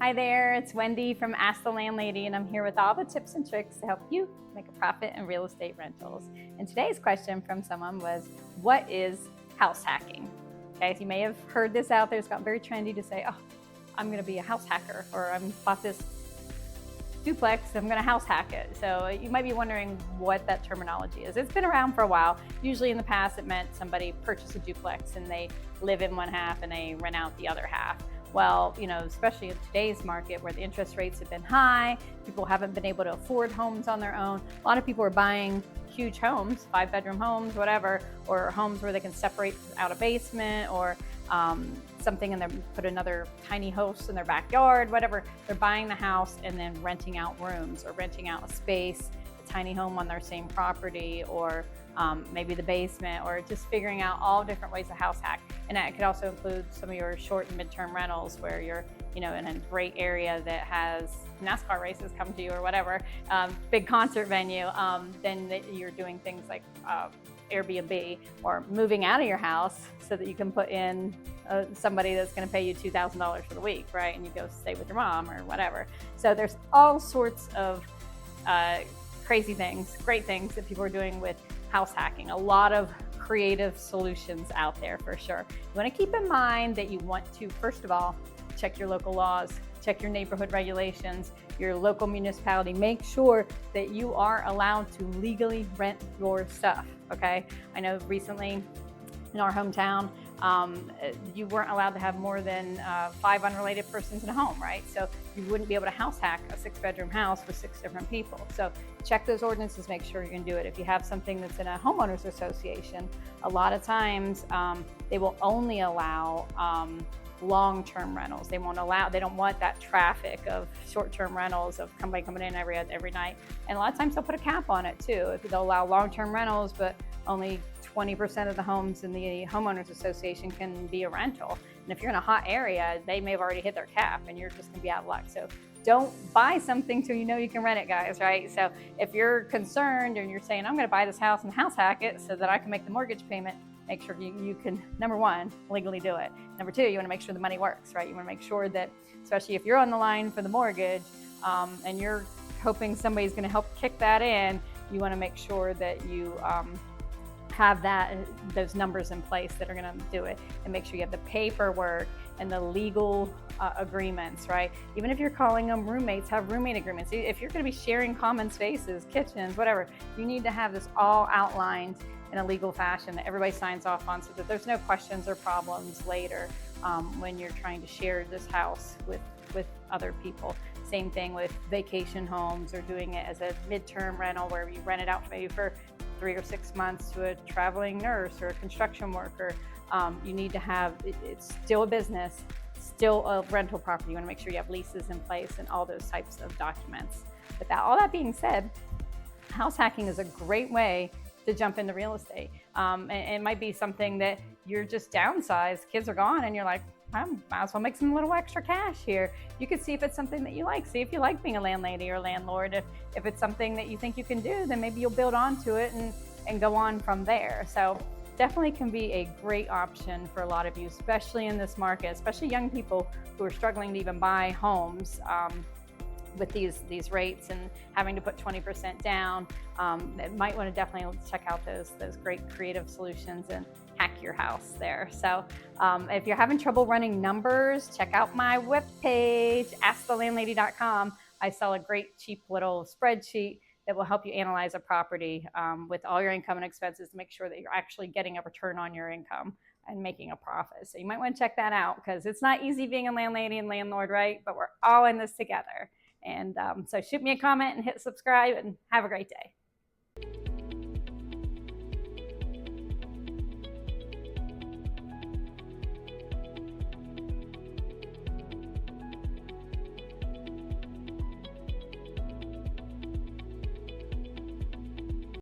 Hi there, it's Wendy from Ask the Landlady, and I'm here with all the tips and tricks to help you make a profit in real estate rentals. And today's question from someone was, what is house hacking? Okay, so you may have heard this out there. It's got very trendy to say, oh, I'm going to be a house hacker, or I bought this duplex, I'm going to house hack it. So you might be wondering what that terminology is. It's been around for a while. Usually in the past, it meant somebody purchased a duplex and they live in one half and they rent out the other half. Well, especially in today's market where the interest rates have been high, people haven't been able to afford homes on their own. A lot of people are buying huge homes, 5-bedroom homes, whatever, or homes where they can separate out a basement or something and then put another tiny house in their backyard, whatever. They're buying the house and then renting out rooms or renting out a space, a tiny home on their same property, or maybe the basement, or just figuring out all different ways to house hack. And that could also include some of your short and midterm rentals where you're, in a great area that has NASCAR races come to you or whatever, big concert venue. Then you're doing things like Airbnb or moving out of your house so that you can put in somebody that's going to pay you $2,000 for the week, right? And you go stay with your mom or whatever. So there's all sorts of crazy things, great things that people are doing with house hacking. A lot of creative solutions out there for sure. You want to keep in mind that you want to, first of all, check your local laws, check your neighborhood regulations, your local municipality. Make sure that you are allowed to legally rent your stuff, okay? I know recently in our hometown, you weren't allowed to have more than 5 unrelated persons in a home, right? So you wouldn't be able to house hack a 6-bedroom house with 6 different people. So check those ordinances, make sure you can do it. If you have something that's in a homeowners association, a lot of times they will only allow long-term rentals. They don't want that traffic of short-term rentals of somebody coming in every night. And a lot of times they'll put a cap on it too. If they'll allow long-term rentals, but only 20% of the homes in the homeowners association can be a rental. And if you're in a hot area, they may have already hit their cap and you're just gonna be out of luck. So don't buy something till you know you can rent it, guys, right? So if you're concerned and you're saying, I'm gonna buy this house and house hack it so that I can make the mortgage payment, make sure you can, number one, legally do it. Number two, you wanna make sure the money works, right? You wanna make sure that, especially if you're on the line for the mortgage and you're hoping somebody's gonna help kick that in, you wanna make sure that you have those numbers in place that are going to do it, and make sure you have the paperwork and the legal agreements, right? Even if you're calling them roommates, have roommate agreements. If you're going to be sharing common spaces, kitchens, whatever, you need to have this all outlined in a legal fashion that everybody signs off on so that there's no questions or problems later when you're trying to share this house with other people. Same thing with vacation homes or doing it as a midterm rental where you rent it out maybe for 3 or 6 months to a traveling nurse or a construction worker. You need to have, it's still a business, still a rental property. You want to make sure you have leases in place and all those types of documents. But all that being said, house hacking is a great way to jump into real estate. And it might be something that you're just downsized, kids are gone, and you're like, I might as well make some little extra cash here. You could see if it's something that you like. See if you like being a landlady or landlord. If it's something that you think you can do, then maybe you'll build onto it and go on from there. So definitely can be a great option for a lot of you, especially in this market, especially young people who are struggling to even buy homes with these rates and having to put 20% down. Might want to definitely check out those great creative solutions and hack your house there. So if you're having trouble running numbers, check out my webpage, askthelandlady.com. I sell a great cheap little spreadsheet that will help you analyze a property with all your income and expenses to make sure that you're actually getting a return on your income and making a profit. So you might want to check that out because it's not easy being a landlady and landlord, right? But we're all in this together. And so shoot me a comment and hit subscribe and have a great day.